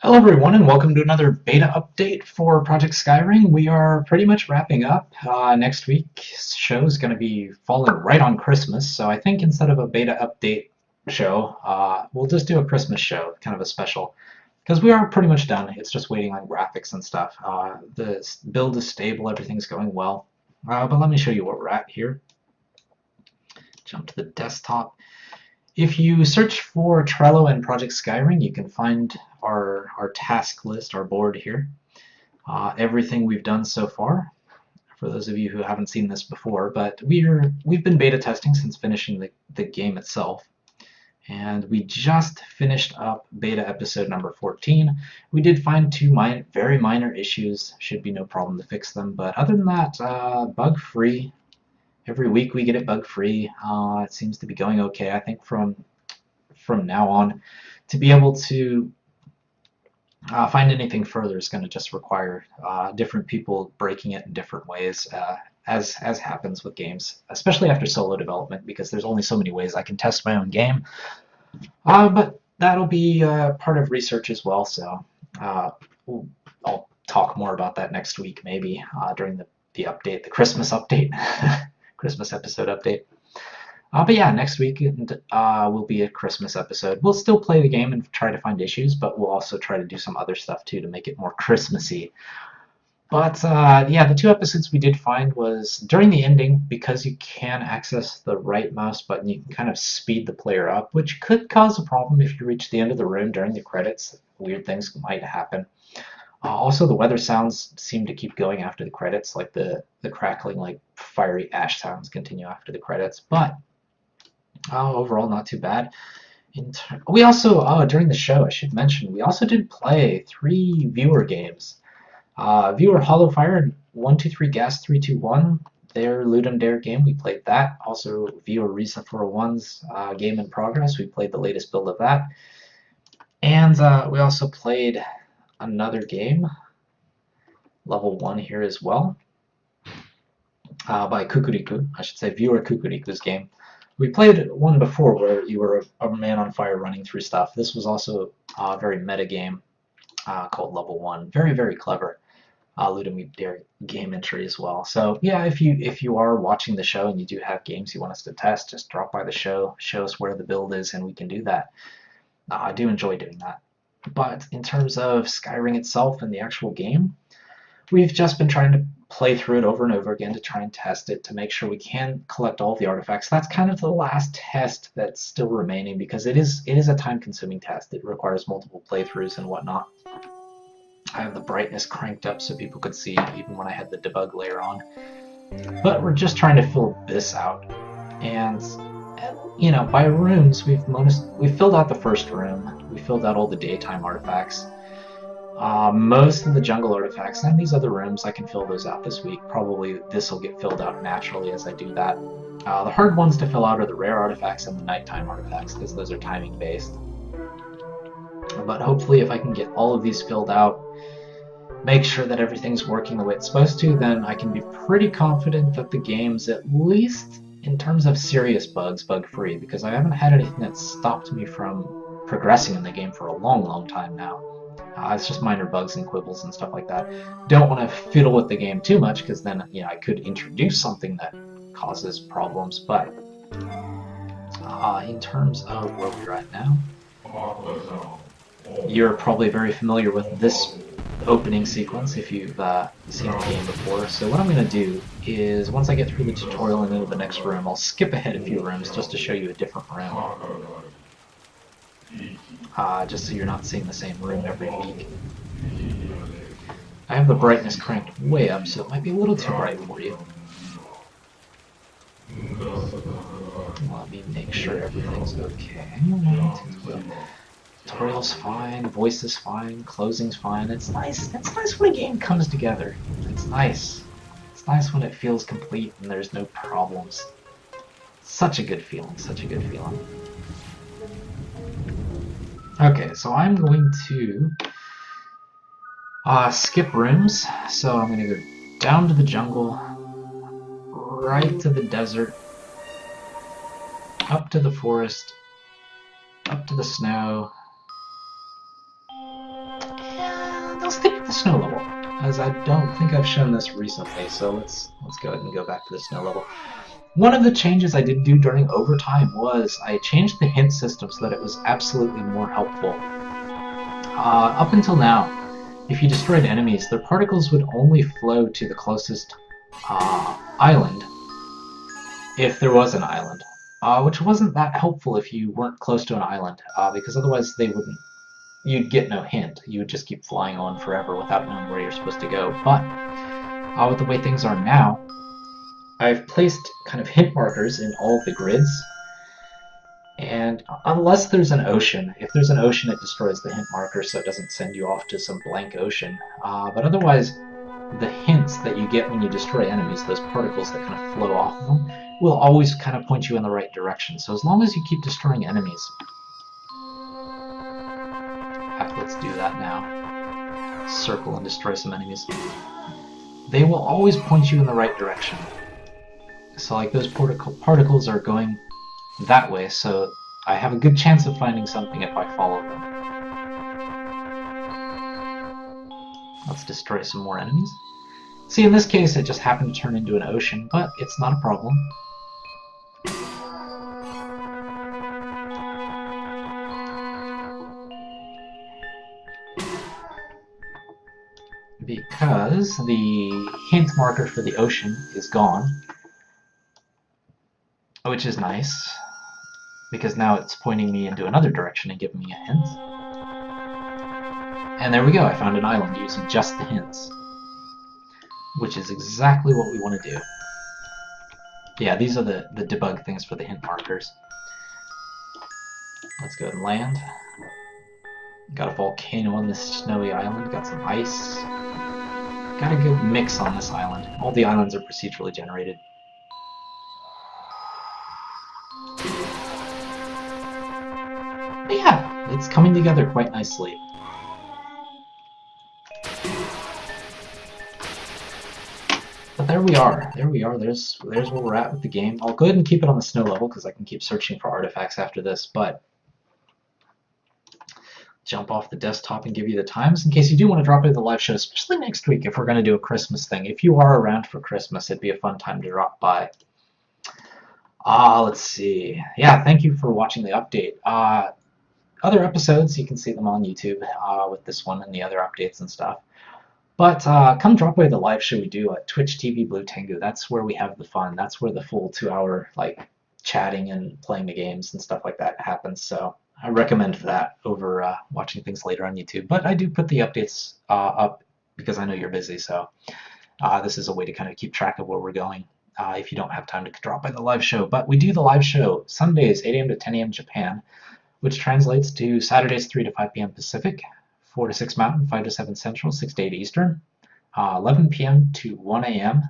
Hello everyone and welcome to another beta update for Project Skyring. We are pretty much wrapping up. Next week's show is going to be falling right on Christmas, so I think instead of a beta update show, we'll just do a Christmas show, kind of a special, because we are pretty much done. It's just waiting on graphics and stuff. The build is stable, everything's going well. But let me show you where we're at here. Jump to the desktop. If you search for Trello and Project Skyring, you can find our task list, our board here. Everything we've done so far, for those of you who haven't seen this before, but we've been beta testing since finishing the game itself. And we just finished up beta episode number 14. We did find two very minor issues, should be no problem to fix them, but other than that, bug-free. Every week we get it bug-free. It seems to be going okay. I think from now on, to be able to find anything further is going to just require different people breaking it in different ways, as happens with games, especially after solo development, because there's only so many ways I can test my own game. But that'll be part of research as well, so I'll talk more about that next week, maybe during the update, the Christmas update. Christmas episode update. But yeah, next week will be a Christmas episode. We'll still play the game and try to find issues, but we'll also try to do some other stuff too to make it more Christmassy. But yeah, the two episodes we did find was during the ending, because you can access the right mouse button, you can kind of speed the player up, which could cause a problem if you reach the end of the room during the credits. Weird things might happen. Also, the weather sounds seem to keep going after the credits, like the crackling, like fiery ash sounds continue after the credits. But overall, not too bad. We also, during the show, I should mention, we also did play 3 viewer games. Viewer Hollow Fire and 123 Gas 321, their Ludum Dare game, we played that. Also, viewer Risa 401's game in progress, we played the latest build of that. And we also played another game, level 1 here as well, by Kukuriku, I should say viewer Kukuriku's game. We played one before where you were a man on fire running through stuff. This was also a very meta game called Level 1. Very, very clever Ludum Dare game entry as well. So yeah, if you are watching the show and you do have games you want us to test, just drop by the show, show us where the build is, and we can do that. I do enjoy doing that. But in terms of Skyring itself and the actual game, we've just been trying to play through it over and over again to try and test it to make sure we can collect all of the artifacts. That's kind of the last test that's still remaining, because it is a time-consuming test. It requires multiple playthroughs and whatnot. I have the brightness cranked up so people could see even when I had the debug layer on. But we're just trying to fill this out. And you know, by rooms, we've filled out the first room. We filled out all the daytime artifacts. Most of the jungle artifacts and these other rooms, I can fill those out this week. Probably this will get filled out naturally as I do that. The hard ones to fill out are the rare artifacts and the nighttime artifacts, because those are timing based. But hopefully if I can get all of these filled out, make sure that everything's working the way it's supposed to, then I can be pretty confident that the game's at least, in terms of serious bugs, bug-free, because I haven't had anything that stopped me from progressing in the game for a long, long time now. It's just minor bugs and quibbles and stuff like that. Don't want to fiddle with the game too much, because then I could introduce something that causes problems. But in terms of where we're at now, you're probably very familiar with this opening sequence if you've seen the game before. So what I'm going to do is, once I get through the tutorial and into the next room, I'll skip ahead a few rooms just to show you a different room. Just so you're not seeing the same room every week. I have the brightness cranked way up, so it might be a little too bright for you. Let me make sure everything's okay. Tutorial's fine, voice is fine, closing's fine. It's nice when a game comes together. It's nice. It's nice when it feels complete and there's no problems. Such a good feeling, such a good feeling. Okay, so I'm going to skip rooms. So I'm going to go down to the jungle, right to the desert, up to the forest, up to the snow, let's stick with the snow level, as I don't think I've shown this recently, so let's go ahead and go back to the snow level. One of the changes I did do during overtime was I changed the hint system so that it was absolutely more helpful. Up until now, if you destroyed enemies, their particles would only flow to the closest island, if there was an island, which wasn't that helpful if you weren't close to an island, because otherwise you'd get no hint. You would just keep flying on forever without knowing where you're supposed to go. But with the way things are now, I've placed kind of hint markers in all of the grids, and unless there's an ocean, if there's an ocean, it destroys the hint marker, so it doesn't send you off to some blank ocean. But otherwise, the hints that you get when you destroy enemies, those particles that kind of flow off of them, will always kind of point you in the right direction. So as long as you keep destroying enemies, let's do that now. Circle and destroy some enemies. They will always point you in the right direction. So like those particles are going that way, so I have a good chance of finding something if I follow them. Let's destroy some more enemies. See, in this case, it just happened to turn into an ocean, but it's not a problem. Because the hint marker for the ocean is gone, which is nice, because now it's pointing me into another direction and giving me a hint. And there we go, I found an island using just the hints, which is exactly what we want to do. Yeah, these are the debug things for the hint markers. Let's go and land. Got a volcano on this snowy island, got some ice. Got a good mix on this island. All the islands are procedurally generated. But yeah, it's coming together quite nicely. But there we are. There's where we're at with the game. I'll go ahead and keep it on the snow level because I can keep searching for artifacts after this, but jump off the desktop and give you the times in case you do want to drop into the live show, especially next week if we're going to do a Christmas thing. If you are around for Christmas, it'd be a fun time to drop by. Let's see. Yeah, thank you for watching the update. Other episodes, you can see them on YouTube with this one and the other updates and stuff. But come drop by the live show we do at Twitch TV Blue Tengu. That's where we have the fun. That's where the full 2-hour like chatting and playing the games and stuff like that happens. So I recommend that over watching things later on YouTube. But I do put the updates up because I know you're busy. So this is a way to kind of keep track of where we're going if you don't have time to drop by the live show. But we do the live show Sundays, 8 a.m. to 10 a.m. Japan, which translates to Saturdays, 3 to 5 p.m. Pacific, 4 to 6 Mountain, 5 to 7 Central, 6 to 8 Eastern, 11 p.m. to 1 a.m.,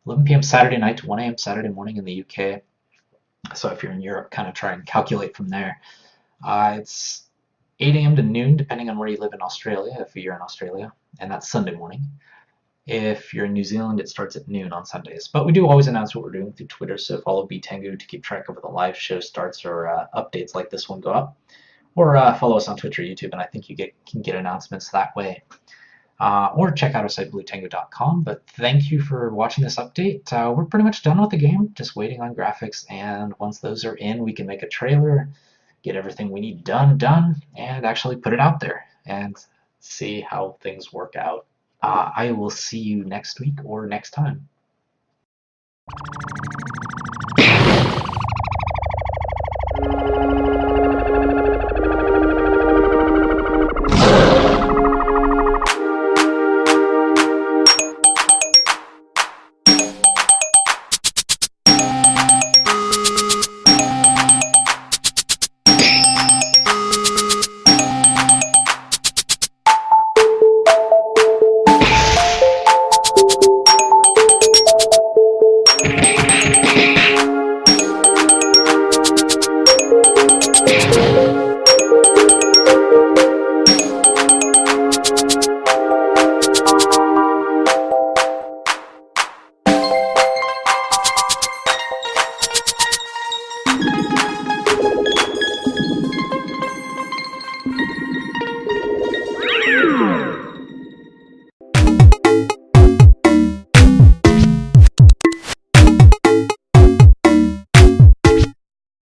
11 p.m. Saturday night to 1 a.m. Saturday morning in the UK. So if you're in Europe, kind of try and calculate from there. It's 8 a.m. to noon, depending on where you live in Australia, if you're in Australia, and that's Sunday morning. If you're in New Zealand, it starts at noon on Sundays. But we do always announce what we're doing through Twitter, so follow Tengu to keep track of when the live show starts or updates like this one go up. Or follow us on Twitch or YouTube, and I think you can get announcements that way. Or check out our site, bluetengu.com. But thank you for watching this update. We're pretty much done with the game, just waiting on graphics, and once those are in, we can make a trailer, get everything we need done, and actually put it out there and see how things work out. I will see you next week or next time.